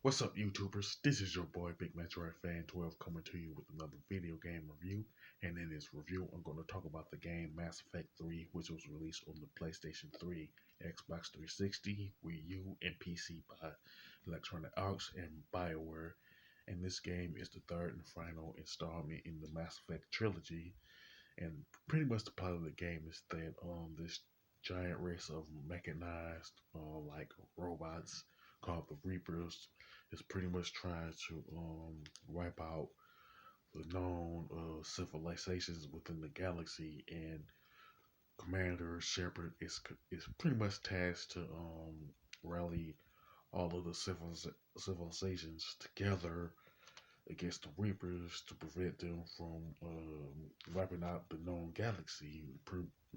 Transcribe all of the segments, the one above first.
What's up, YouTubers? This is your boy Big Metroid Fan 12 coming to you with another video game review. And in this review, I'm going to talk about the game Mass Effect 3, which was released on the PlayStation 3, Xbox 360, Wii U, and PC by Electronic Arts and BioWare. And this game is the third and final installment in the Mass Effect trilogy. And pretty much the plot of the game is that this giant race of mechanized like robots called the Reapers is pretty much trying to wipe out the known civilizations within the galaxy, and Commander Shepard is pretty much tasked to rally all of the civilizations together against the Reapers to prevent them from wiping out the known galaxy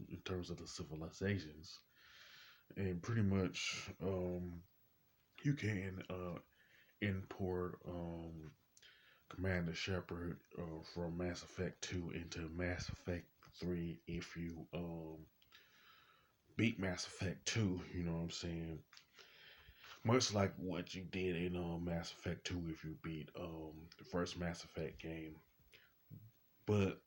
in terms of the civilizations. And pretty much you can import Commander Shepard from Mass Effect 2 into Mass Effect 3 if you beat Mass Effect 2, you know what I'm saying? Much like what you did in Mass Effect 2 if you beat the first Mass Effect game. But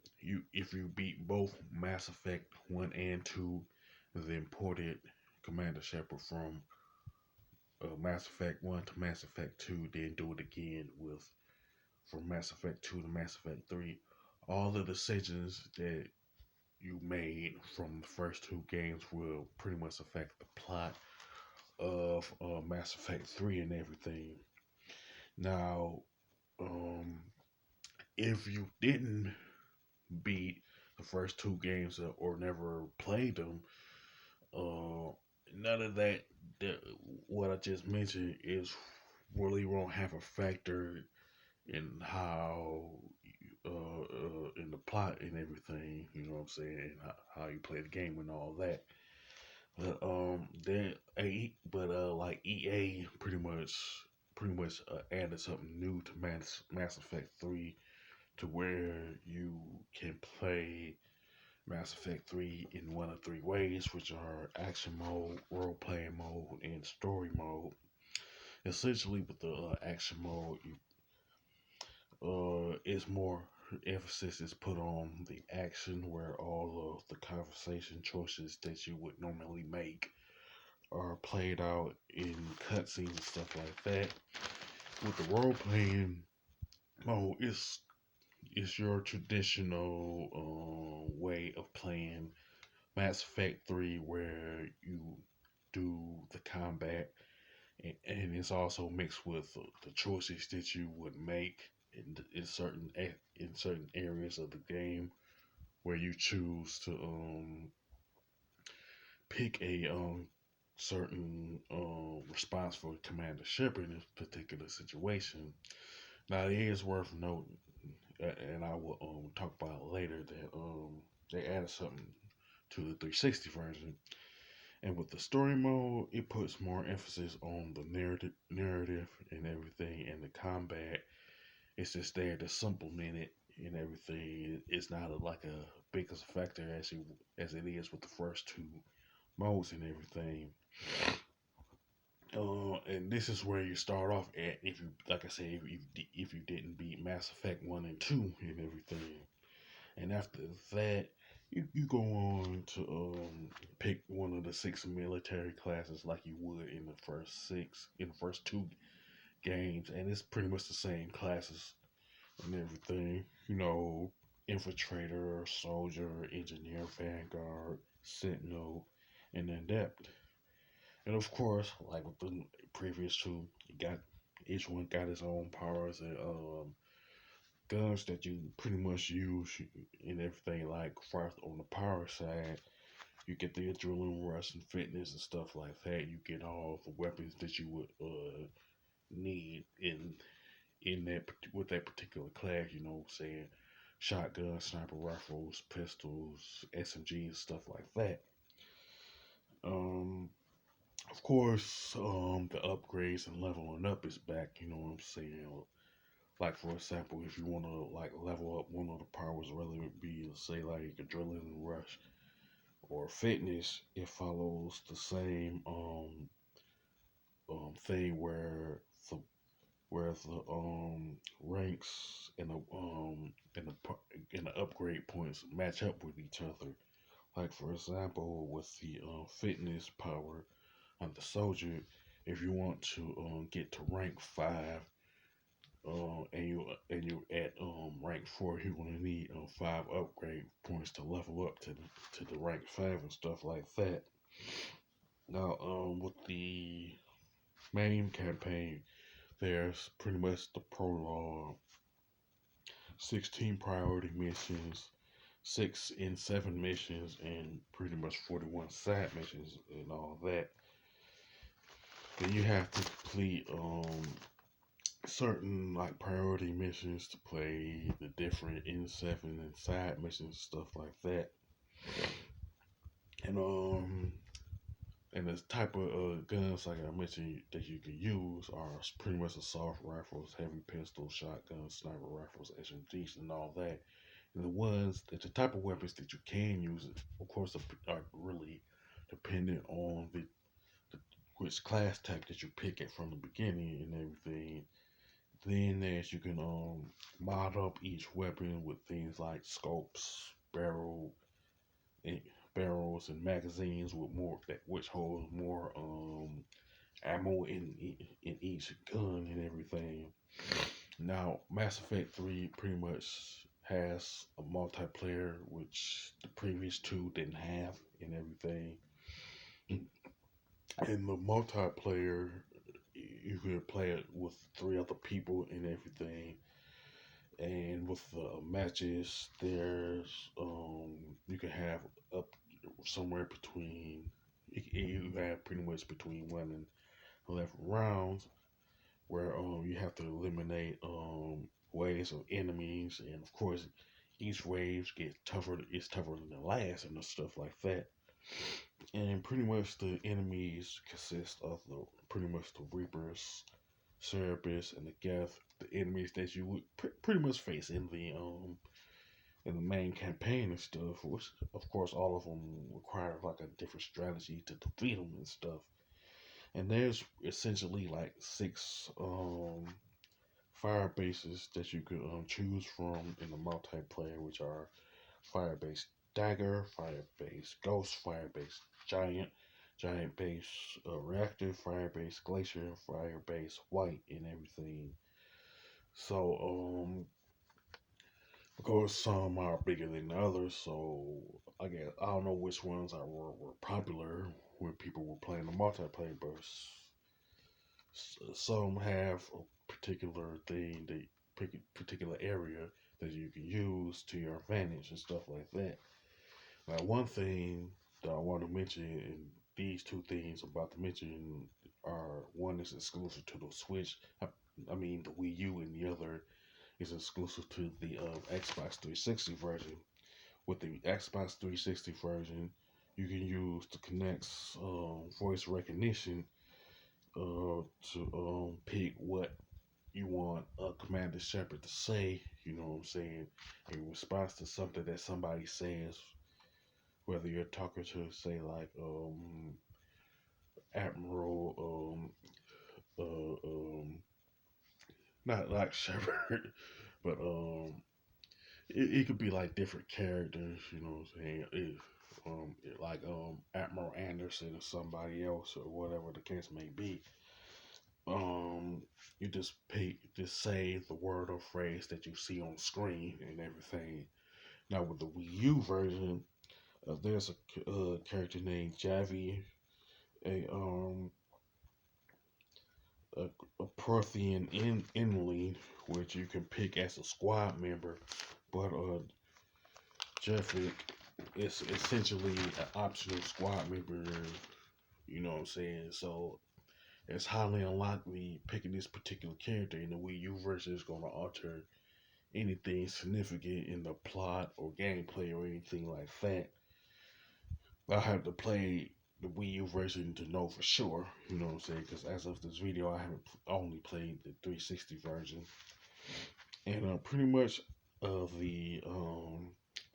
if you beat both Mass Effect 1 and 2, then ported Commander Shepard from Mass Effect 1 to Mass Effect 2, then do it again with from Mass Effect 2 to Mass Effect 3. All the decisions that you made from the first two games will pretty much affect the plot of Mass Effect 3 and everything. Now, um, if you didn't beat the first two games or never played them, uh, none of that what I just mentioned is really won't have a factor in how in the plot and everything. You know what I'm saying? And how you play the game and all that. But like EA pretty much added something new to Mass Effect 3 to where you can play Mass Effect 3 in one of three ways, which are action mode, role playing mode, and story mode. Essentially, with the action mode, it's more emphasis is put on the action, where all of the conversation choices that you would normally make are played out in cutscenes and stuff like that. With the role playing mode, it's your traditional way of playing Mass Effect 3, where you do the combat, and it's also mixed with the choices that you would make in certain areas of the game, where you choose to pick a certain response for Commander Shepard in a particular situation. Now, it is worth noting, and I will talk about it later, that they added something to the 360 version. And with the story mode, it puts more emphasis on the narrative and everything, and the combat. It's just there to supplement it and everything. It's not like a big as a factor as it is with the first two modes and everything. And this is where you start off at if you, like I said, if you didn't beat Mass Effect 1 and 2 and everything. And after that, you go on to pick one of the six military classes like you would in the first two games, and it's pretty much the same classes and everything. You know, infiltrator, soldier, engineer, vanguard, sentinel, and adept. And of course, like with the previous two, you got each one got its own powers and guns that you pretty much use and everything. Like first on the power side, you get the adrenaline rush and fitness and stuff like that. You get all the weapons that you would need in that with that particular class. You know, saying shotguns, sniper rifles, pistols, SMGs, stuff like that. Um, of course, the upgrades and leveling up is back. You know what I'm saying? Like for example, if you want to like level up one of the powers, whether it be say like adrenaline rush or fitness, it follows the same thing where the whereas the ranks and the upgrade points match up with each other. Like for example, with the fitness power of the soldier, if you want to get to rank 5, and you at rank 4, you're gonna need 5 upgrade points to level up to the rank 5 and stuff like that. Now, with the main campaign, there's pretty much the prologue, 16 priority missions, 6 and 7 missions, and pretty much 41 side missions and all that. Then you have to complete certain like priority missions to play the different N7 and side missions, stuff like that. And the type of guns like I mentioned that you can use are pretty much assault rifles, heavy pistols, shotguns, sniper rifles, SMGs, and all that. And the type of weapons that you can use, of course, are really dependent on the which class type that you pick it from the beginning and everything. Then as you can mod up each weapon with things like scopes, and barrels and magazines with more that which holds more ammo in each gun and everything. Now, Mass Effect 3 pretty much has a multiplayer, which the previous two didn't have, and everything. In the multiplayer, you could play it with 3 other people and everything. And with the matches, there's you can have up somewhere between you have pretty much between 1 and 11 rounds, where you have to eliminate waves of enemies, and of course each wave gets tougher. It's tougher than the last and stuff like that. And pretty much the enemies consist of the pretty much the Reapers, Cerberus, and the Geth. The enemies that you would pretty much face in the main campaign and stuff. Which of course all of them require like a different strategy to defeat them and stuff. And there's essentially like 6 fire bases that you could choose from in the multiplayer, which are Firebase Dagger, Firebase Ghost, Firebase Giant, Giant Base Reactor, Firebase Glacier, Firebase White, and everything. So, of course, some are bigger than others. So, I guess I don't know which ones were popular when people were playing the multiplayer, but some have a particular thing, particular area that you can use to your advantage and stuff like that. Now, one thing that I want to mention, and these 2 things I'm about to mention are one is exclusive to the Switch. I mean the Wii U, and the other is exclusive to the Xbox 360 version. With the Xbox 360 version, you can use the Kinect's voice recognition to pick what you want Commander Shepard to say. You know what I'm saying? In response to something that somebody says, whether you're talking to say like Admiral not like Shepard, but it could be like different characters, you know what I'm saying? Like Admiral Anderson or somebody else or whatever the case may be. Um you just say the word or phrase that you see on screen and everything. Now with the Wii U version, there's a character named Javi, a a, a Prothean inling, which you can pick as a squad member, but Jeffrey is essentially an optional squad member. You know what I'm saying? So it's highly unlikely picking this particular character in the Wii U version is going to alter anything significant in the plot or gameplay or anything like that. I have to play the Wii U version to know for sure. You know what I'm saying? Because as of this video, I haven't only played the 360 version, and pretty much the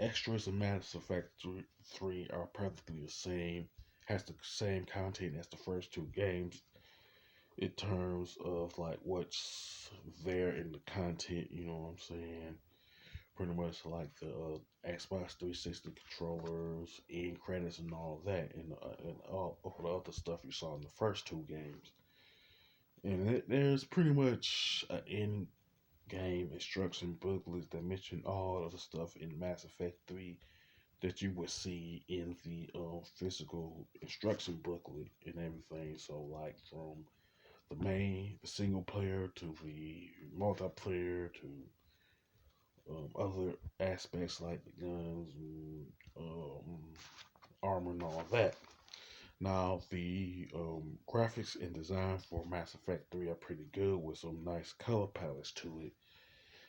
extras in Mass Effect 3 are practically the same. Has the same content as the first 2 games. in terms of like what's there in the content. You know what I'm saying? Pretty much like the Xbox 360 controllers, end credits, and all of that, and all the other stuff you saw in the first two games. And there's pretty much an end game instruction booklet that mention all of the stuff in Mass Effect 3 that you would see in the physical instruction booklet and everything. So, like from the single player to the multiplayer to other aspects like the guns and armor and all that. Now, the graphics and design for Mass Effect 3 are pretty good with some nice color palettes to it.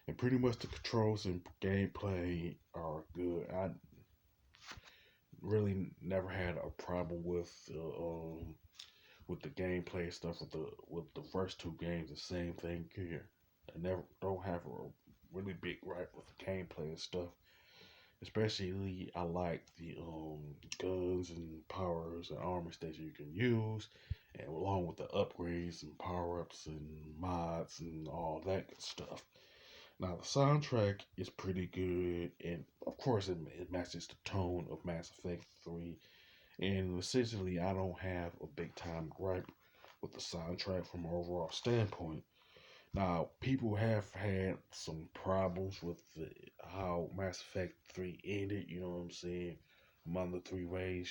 And pretty much the controls and gameplay are good. I really never had a problem with the gameplay stuff with the first two games. The same thing here. I never don't have a really big gripe with the gameplay and stuff. Especially, I like the guns and powers and armors that you can use, and along with the upgrades and power ups and mods and all that good stuff. Now, the soundtrack is pretty good, and of course, it matches the tone of Mass Effect 3. And essentially, I don't have a big time gripe with the soundtrack from an overall standpoint. Now, people have had some problems with how Mass Effect 3 ended, you know what I'm saying, among the three ways,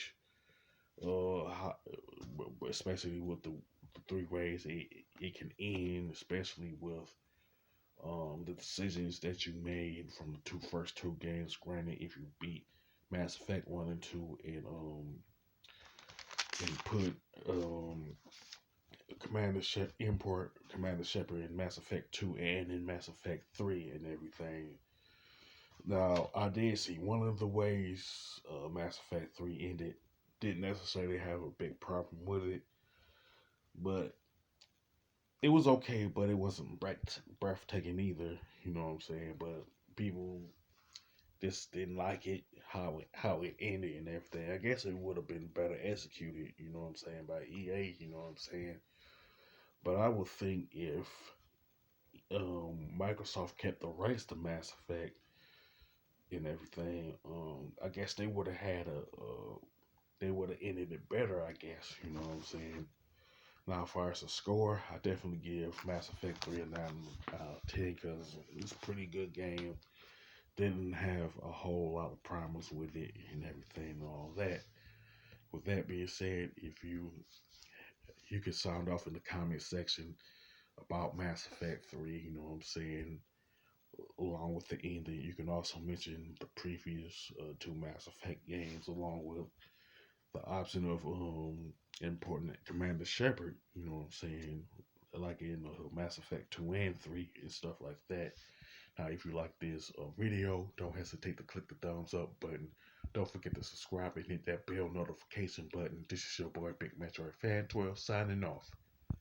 how, especially with the three ways it can end, especially with the decisions that you made from the first two games. Granted, if you beat Mass Effect 1 and 2 and put import Commander Shepard in Mass Effect 2 and in Mass Effect 3 and everything. Now, I did see one of the ways Mass Effect 3 ended. Didn't necessarily have a big problem with it, but it was okay, but it wasn't breathtaking either. You know what I'm saying? But people just didn't like it how it ended and everything. I guess it would have been better executed. You know what I'm saying, by EA. You know what I'm saying? But I would think if Microsoft kept the rights to Mass Effect and everything, I guess they would have had they would have ended it better. I guess you know what I'm saying. Now, as far as the score, I definitely give Mass Effect 3 a 9 out of 10 because it's a pretty good game. Didn't have a whole lot of problems with it and everything and all that. With that being said, if you could sound off in the comment section about Mass Effect 3, you know what I'm saying, along with the ending. You can also mention the previous two Mass Effect games, along with the option of important Commander Shepard. You know what I'm saying, like in Mass Effect 2 and 3 and stuff like that. Now, if you like this video, don't hesitate to click the thumbs up button. Don't forget to subscribe and hit that bell notification button. This is your boy Big Metroid Fan 12 signing off.